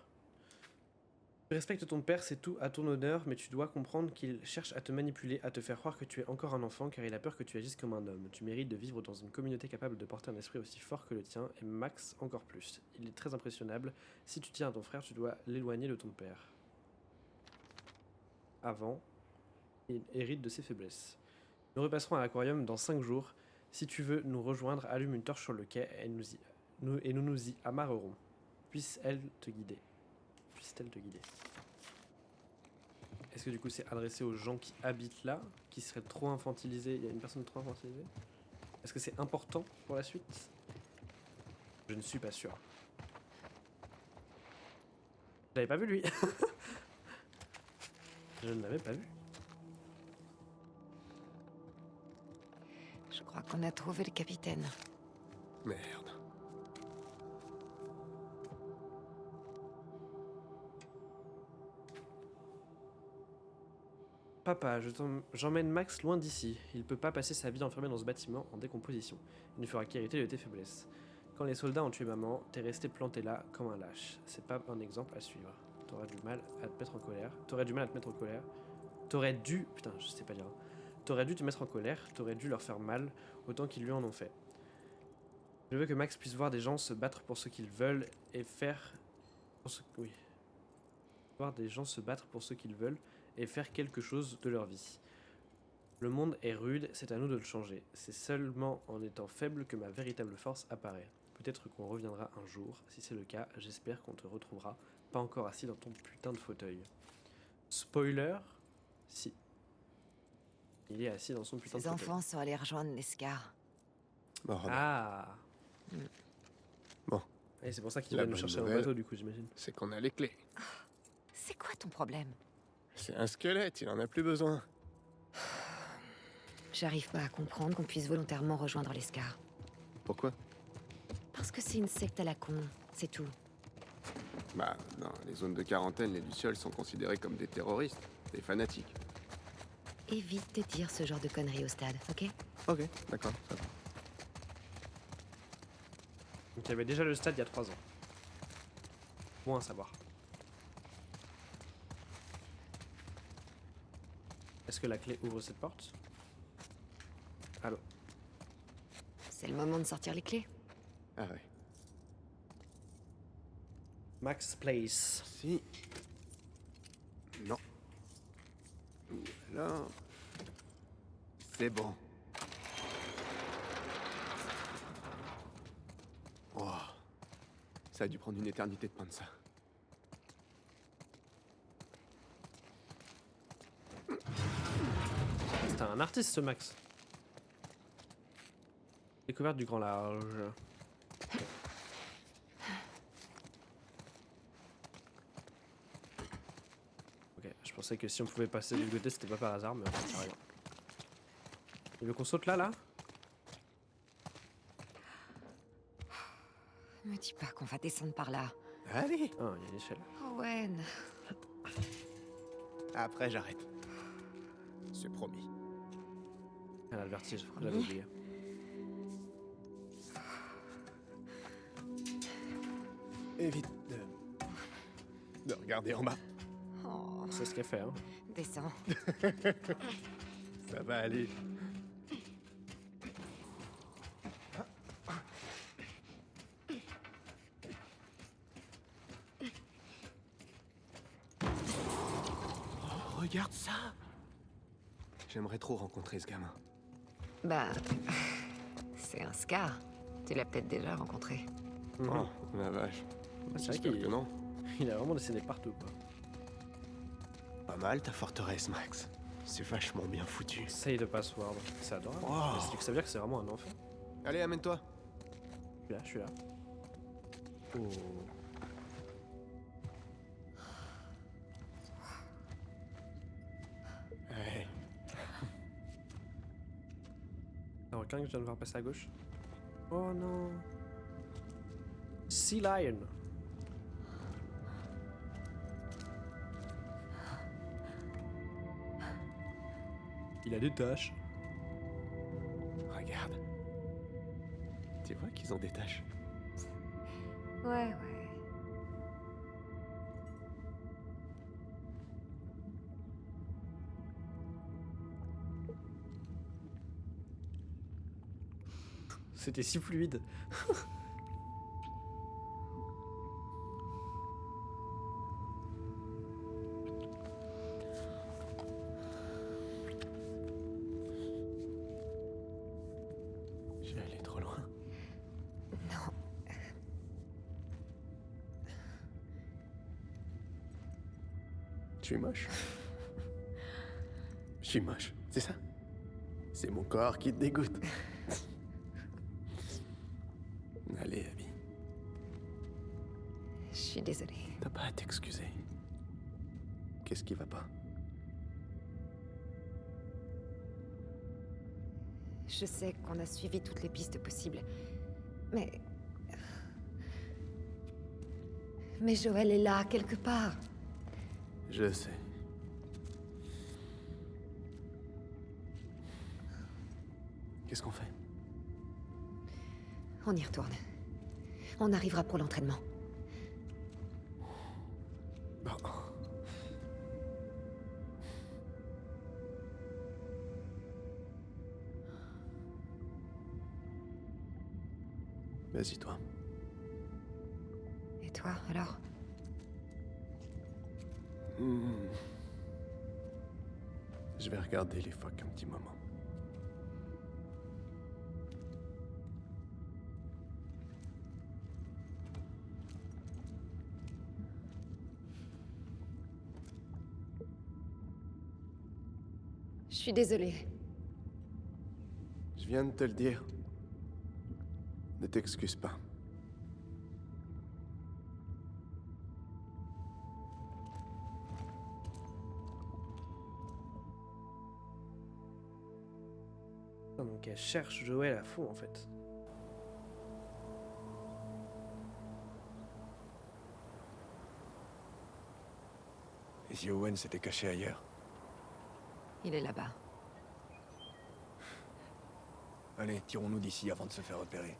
Tu respectes ton père, c'est tout à ton honneur, mais tu dois comprendre qu'il cherche à te manipuler, à te faire croire que tu es encore un enfant, car il a peur que tu agisses comme un homme. Tu mérites de vivre dans une communauté capable de porter un esprit aussi fort que le tien, et Max encore plus. Il est très impressionnable. Si tu tiens à ton frère, tu dois l'éloigner de ton père. Avant, il hérite de ses faiblesses. Nous repasserons à l'aquarium dans 5 jours. Si tu veux nous rejoindre, allume une torche sur le quai et nous nous y amarrerons. Puisse-t-elle te guider. Est-ce que du coup c'est adressé aux gens qui habitent là, qui seraient trop infantilisés? Il y a une personne trop infantilisée? Est-ce que c'est important pour la suite? Je ne suis pas sûr. Je l'avais pas vu lui. Je ne l'avais pas vu. Je crois qu'on a trouvé le capitaine. Merde. Papa, j'emmène Max loin d'ici. Il peut pas passer sa vie enfermé dans ce bâtiment en décomposition. Il ne fera qu'hériter de tes faiblesses. Quand les soldats ont tué maman, t'es resté planté là comme un lâche. C'est pas un exemple à suivre. T'aurais du mal à te mettre en colère. T'aurais dû... Putain, je sais pas dire. T'aurais dû te mettre en colère. T'aurais dû leur faire mal autant qu'ils lui en ont fait. Je veux que Max puisse voir des gens se battre pour ce qu'ils veulent et faire... Oui. Voir des gens se battre pour ce qu'ils veulent et faire quelque chose de leur vie. Le monde est rude, c'est à nous de le changer. C'est seulement en étant faible que ma véritable force apparaît. Peut-être qu'on reviendra un jour. Si c'est le cas, j'espère qu'on te retrouvera. Pas encore assis dans ton putain de fauteuil. Spoiler, si. Il est assis dans son putain de Ces fauteuil. enfants sont allés rejoindre l'Escar. Bon, Ah. Bon. Et c'est pour ça qu'il La va nous bonne chercher un nouvelle, bateau du coup, j'imagine. c'est qu'on a les clés. C'est quoi ton problème? C'est un squelette, il en a plus besoin. J'arrive pas à comprendre qu'on puisse volontairement rejoindre l'Escar. Pourquoi? Parce que c'est une secte à la con, c'est tout. Bah, dans les zones de quarantaine, les Lucioles sont considérés comme des terroristes, des fanatiques. Évite de dire ce genre de conneries au stade, ok? Ok, d'accord, ça va. Donc il y avait déjà le stade il y a 3 ans. Bon à savoir. Est-ce que la clé ouvre cette porte? Allô? C'est le moment de sortir les clés. Ah ouais. Max Place. Si. Non. Ou alors... C'est bon. Oh. Ça a dû prendre une éternité de peindre ça. C'est un artiste ce Max. Découverte du grand large. Ok, je pensais que si on pouvait passer du côté c'était pas par hasard, mais en fait ça arrive. Il veut qu'on saute là? Me dis pas qu'on va descendre par là. Allez. Ah, il y a une échelle. Owen. Après, j'arrête. C'est promis. Elle a le vertige, j'avais oublié. Évite de regarder en bas. Oh, C'est ce qu'elle fait, hein. descends. Ça va aller. Oh, regarde ça. J'aimerais trop rencontrer ce gamin. Bah... C'est un Scar. Tu l'as peut-être déjà rencontré. Oh, la vache. C'est vrai J'espère qu'il que non. il a vraiment dessiné partout, quoi. Pas mal ta forteresse, Max. C'est vachement bien foutu. Essaye de password. C'est adorable. Wow. Mais ça veut dire que c'est vraiment un enfant. Allez, amène-toi. Je suis là. Oh. requin que je viens de voir passer à gauche. Oh non. Sea Lion. Il a des taches. Regarde. Tu vois qu'ils ont des taches. Ouais. C'était si fluide. J'ai allé trop loin. Non. Je suis moche. Je suis moche, c'est ça? C'est mon corps qui te dégoûte. Allez, Abby. Je suis désolée. T'as pas à t'excuser. Qu'est-ce qui va pas? Je sais qu'on a suivi toutes les pistes possibles. Mais... Mais Joël est là, quelque part. Je sais. Qu'est-ce qu'on fait? On y retourne. On arrivera pour l'entraînement. Bon. Vas-y, toi. Et toi, alors? Je vais regarder les phoques un petit moment. Je suis désolée. Je viens de te le dire. Ne t'excuse pas. Donc elle cherche Joël à fond en fait. Et si Owen s'était caché ailleurs? Il est là-bas. Allez, tirons-nous d'ici avant de se faire repérer.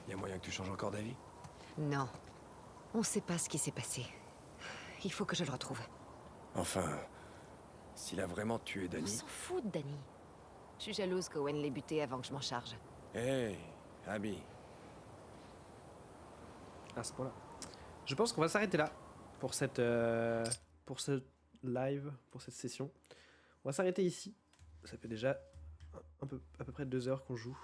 Y a moyen que tu changes encore d'avis? Non. On sait pas ce qui s'est passé. Il faut que je le retrouve. Enfin, s'il a vraiment tué On Danny... s'en fout de Danny. Je suis jalouse qu'Owen l'ait buté avant que je m'en charge. Hé, Abby. À ce point-là. Je pense qu'on va s'arrêter là pour cette pour ce live, pour cette session. On va s'arrêter ici. Ça fait déjà à peu près 2 heures qu'on joue.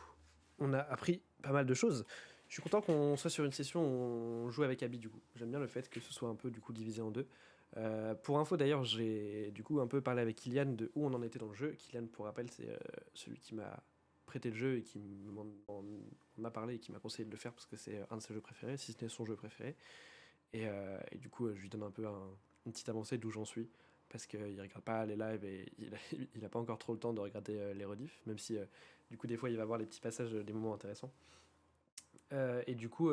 On a appris pas mal de choses. Je suis content qu'on soit sur une session où on joue avec Abby du coup. J'aime bien le fait que ce soit un peu du coup divisé en deux. Pour info d'ailleurs, j'ai du coup un peu parlé avec Kylian de où on en était dans le jeu. Kylian, pour rappel, c'est celui qui m'a prêté le jeu et qui m'en a parlé et qui m'a conseillé de le faire parce que c'est un de ses jeux préférés, si ce n'est son jeu préféré. Et du coup, je lui donne un peu une petite avancée d'où j'en suis parce qu'il ne regarde pas les lives et il n'a pas encore trop le temps de regarder les rediffs, même si du coup des fois il va voir les petits passages, des moments intéressants. Et du coup,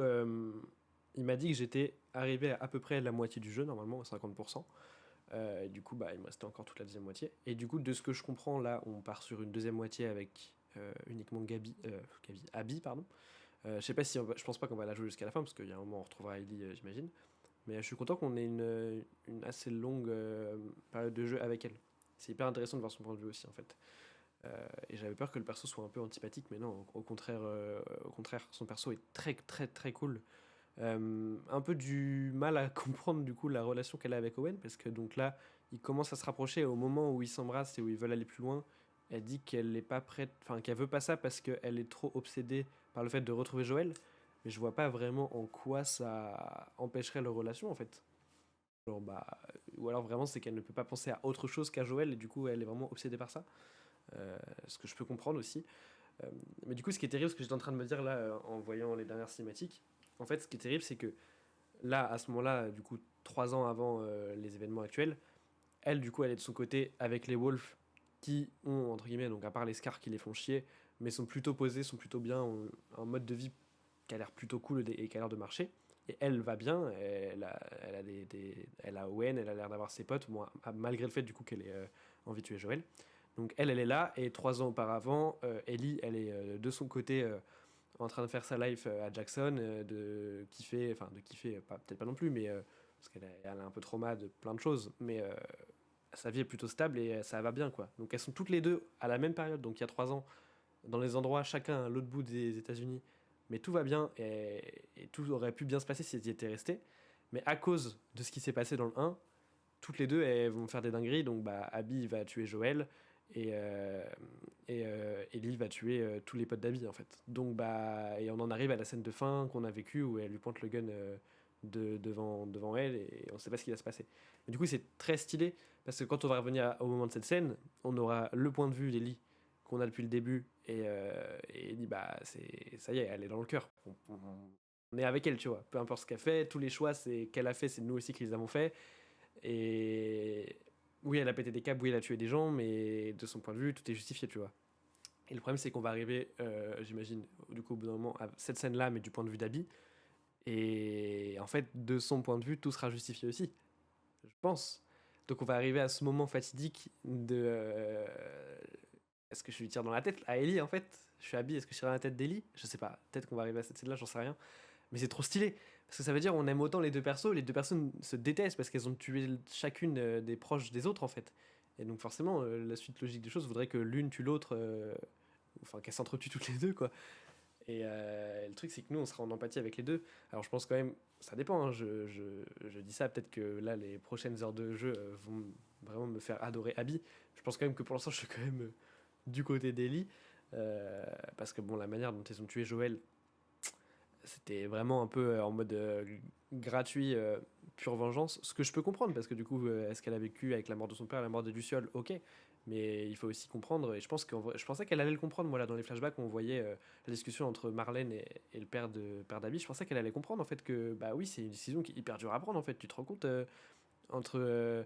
il m'a dit que j'étais arrivé à peu près la moitié du jeu, normalement, à 50%. Et du coup, il me restait encore toute la deuxième moitié. Et du coup, de ce que je comprends, là, on part sur une deuxième moitié avec uniquement Abby, pardon. Je sais pas si je pense pas qu'on va la jouer jusqu'à la fin, parce qu'il y a un moment où on retrouvera Ellie, j'imagine. Mais je suis content qu'on ait une assez longue période de jeu avec elle. C'est hyper intéressant de voir son point de vue aussi, en fait. Et j'avais peur que le perso soit un peu antipathique, mais non, au contraire, son perso est très très très cool. Un peu du mal à comprendre du coup la relation qu'elle a avec Owen, parce que donc là, ils commencent à se rapprocher au moment où ils s'embrassent et où ils veulent aller plus loin. Elle dit qu'elle n'est pas prête, enfin qu'elle veut pas ça parce qu'elle est trop obsédée par le fait de retrouver Joël, mais je vois pas vraiment en quoi ça empêcherait leur relation en fait. Genre, ou alors vraiment c'est qu'elle ne peut pas penser à autre chose qu'à Joël et du coup elle est vraiment obsédée par ça. Ce que je peux comprendre aussi. Mais du coup, ce qui est terrible, ce que j'étais en train de me dire là en voyant les dernières cinématiques, en fait, ce qui est terrible, c'est que là, à ce moment-là, du coup, 3 ans avant les événements actuels, elle, du coup, elle est de son côté avec les Wolves qui ont, entre guillemets, donc à part les scars qui les font chier, mais sont plutôt posés, sont plutôt bien, ont un mode de vie qui a l'air plutôt cool et qui a l'air de marcher. Et elle va bien, elle a Owen, elle a l'air d'avoir ses potes, bon, malgré le fait du coup qu'elle ait envie de tuer Joël. Donc elle est là, et 3 ans auparavant, Ellie, elle est de son côté en train de faire sa life à Jackson, de kiffer, peut-être pas non plus, mais parce qu'elle a un peu trauma de plein de choses, mais sa vie est plutôt stable et ça va bien, quoi. Donc elles sont toutes les deux à la même période, donc il y a 3 ans, dans les endroits chacun à l'autre bout des États-Unis, mais tout va bien et tout aurait pu bien se passer si elles y étaient restées. Mais à cause de ce qui s'est passé dans le 1, toutes les deux elles vont faire des dingueries. Donc bah, Abby va tuer Joël et Ellie va tuer tous les potes d'Abby en fait. Donc bah, et on en arrive à la scène de fin qu'on a vécue où elle lui pointe le gun devant elle et on sait pas ce qui va se passer. Mais du coup c'est très stylé parce que quand on va revenir au moment de cette scène, on aura le point de vue d'Ellie qu'on a depuis le début et dit bah ça y est, elle est dans le cœur, on est avec elle, tu vois, peu importe ce qu'elle fait, tous les choix qu'elle a fait, c'est nous aussi qui les avons fait. Et oui, elle a pété des câbles, oui, elle a tué des gens, mais de son point de vue tout est justifié, tu vois. Et le problème c'est qu'on va arriver j'imagine du coup au bout d'un moment à cette scène là mais du point de vue d'Abby, et en fait de son point de vue tout sera justifié aussi, je pense. Donc on va arriver à ce moment fatidique de est-ce que je lui tire dans la tête à Ellie en fait? Je suis Abby, est-ce que je tire dans la tête d'Ellie? Je sais pas, peut-être qu'on va arriver à cette scène-là, j'en sais rien. Mais c'est trop stylé, parce que ça veut dire on aime autant les deux persos, les deux personnes se détestent parce qu'elles ont tué chacune des proches des autres en fait. Et donc forcément, la suite logique des choses voudrait que l'une tue l'autre, enfin qu'elles s'entretuent toutes les deux, quoi. Et le truc, c'est que nous, on sera en empathie avec les deux. Alors je pense quand même, ça dépend, hein, je dis ça, peut-être que là, les prochaines heures de jeu vont vraiment me faire adorer Abby. Je pense quand même que pour l'instant, je suis quand même du côté d'Ellie, parce que bon, la manière dont ils ont tué Joël, c'était vraiment un peu en mode gratuit, pure vengeance, ce que je peux comprendre, parce que du coup, est-ce qu'elle a vécu avec la mort de son père, la mort de Luciole, ok, mais il faut aussi comprendre, et je pensais qu'elle allait le comprendre, moi là, dans les flashbacks, on voyait la discussion entre Marlène et le père d'Abby, je pensais qu'elle allait comprendre, en fait, que, bah oui, c'est une décision qui est hyper dure à prendre, en fait, tu te rends compte, entre...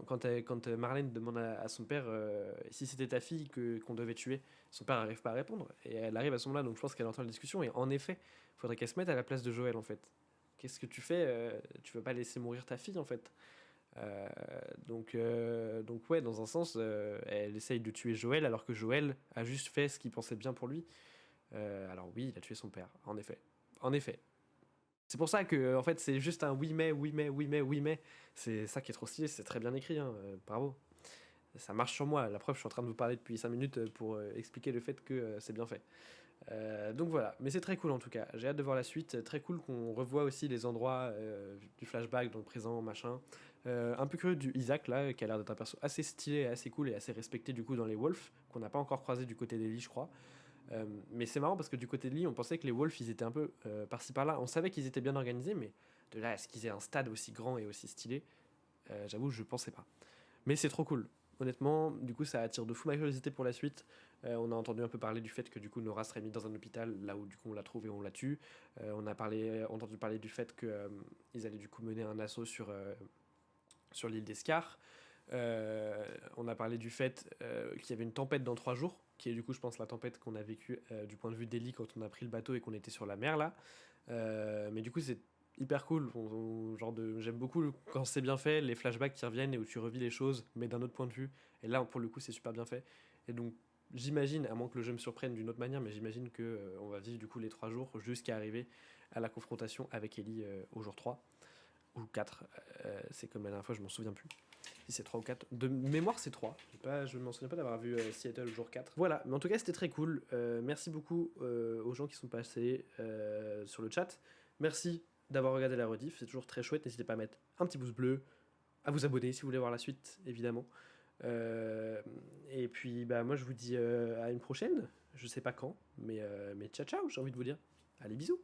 quand Marlène demande à son père si c'était ta fille qu'on devait tuer, son père n'arrive pas à répondre. Et elle arrive à ce moment-là, donc je pense qu'elle entend la discussion. Et en effet, il faudrait qu'elle se mette à la place de Joël, en fait. Qu'est-ce que tu fais? Tu veux pas laisser mourir ta fille, en fait. Donc ouais, dans un sens, elle essaye de tuer Joël, alors que Joël a juste fait ce qu'il pensait bien pour lui. Alors oui, il a tué son père, en effet. En effet. C'est pour ça que en fait c'est juste un oui mais, oui mais, oui mais, oui mais. C'est ça qui est trop stylé, c'est très bien écrit, hein, bravo. Ça marche sur moi, la preuve je suis en train de vous parler depuis 5 minutes pour expliquer le fait que c'est bien fait. Donc voilà, mais c'est très cool en tout cas, j'ai hâte de voir la suite, très cool qu'on revoie aussi les endroits du flashback dans le présent, machin. Un peu curieux du Isaac là, qui a l'air d'être un perso assez stylé, assez cool et assez respecté du coup dans les Wolves, qu'on n'a pas encore croisé du côté d'Ellie je crois. Mais c'est marrant parce que du côté de Lee, on pensait que les Wolves ils étaient un peu par-ci par-là. On savait qu'ils étaient bien organisés, mais de là à ce qu'ils aient un stade aussi grand et aussi stylé, j'avoue, je pensais pas. Mais c'est trop cool. Honnêtement, du coup, ça attire de fou ma curiosité pour la suite. On a entendu un peu parler du fait que du coup Nora serait mise dans un hôpital, là où du coup on la trouve et on la tue. On a entendu parler du fait qu'ils allaient du coup mener un assaut sur l'île des Scars. On a parlé du fait qu'il y avait une tempête dans 3 jours, qui est du coup je pense la tempête qu'on a vécue du point de vue d'Ellie quand on a pris le bateau et qu'on était sur la mer là. Mais du coup c'est hyper cool, j'aime beaucoup quand c'est bien fait, les flashbacks qui reviennent et où tu revis les choses mais d'un autre point de vue, et là pour le coup c'est super bien fait. Et donc j'imagine, à moins que le jeu me surprenne d'une autre manière, mais j'imagine que on va vivre du coup les 3 jours jusqu'à arriver à la confrontation avec Ellie au jour 3 ou 4, c'est comme la dernière fois, je m'en souviens plus si c'est 3 ou 4. De mémoire, c'est 3. Je ne m'en souviens pas d'avoir vu Seattle le jour 4. Voilà, mais en tout cas, c'était très cool. Merci beaucoup aux gens qui sont passés sur le chat. Merci d'avoir regardé la rediff, c'est toujours très chouette. N'hésitez pas à mettre un petit pouce bleu, à vous abonner si vous voulez voir la suite, évidemment. Et puis, bah, moi, je vous dis à une prochaine. Je sais pas quand, mais ciao, ciao, j'ai envie de vous dire. Allez, bisous!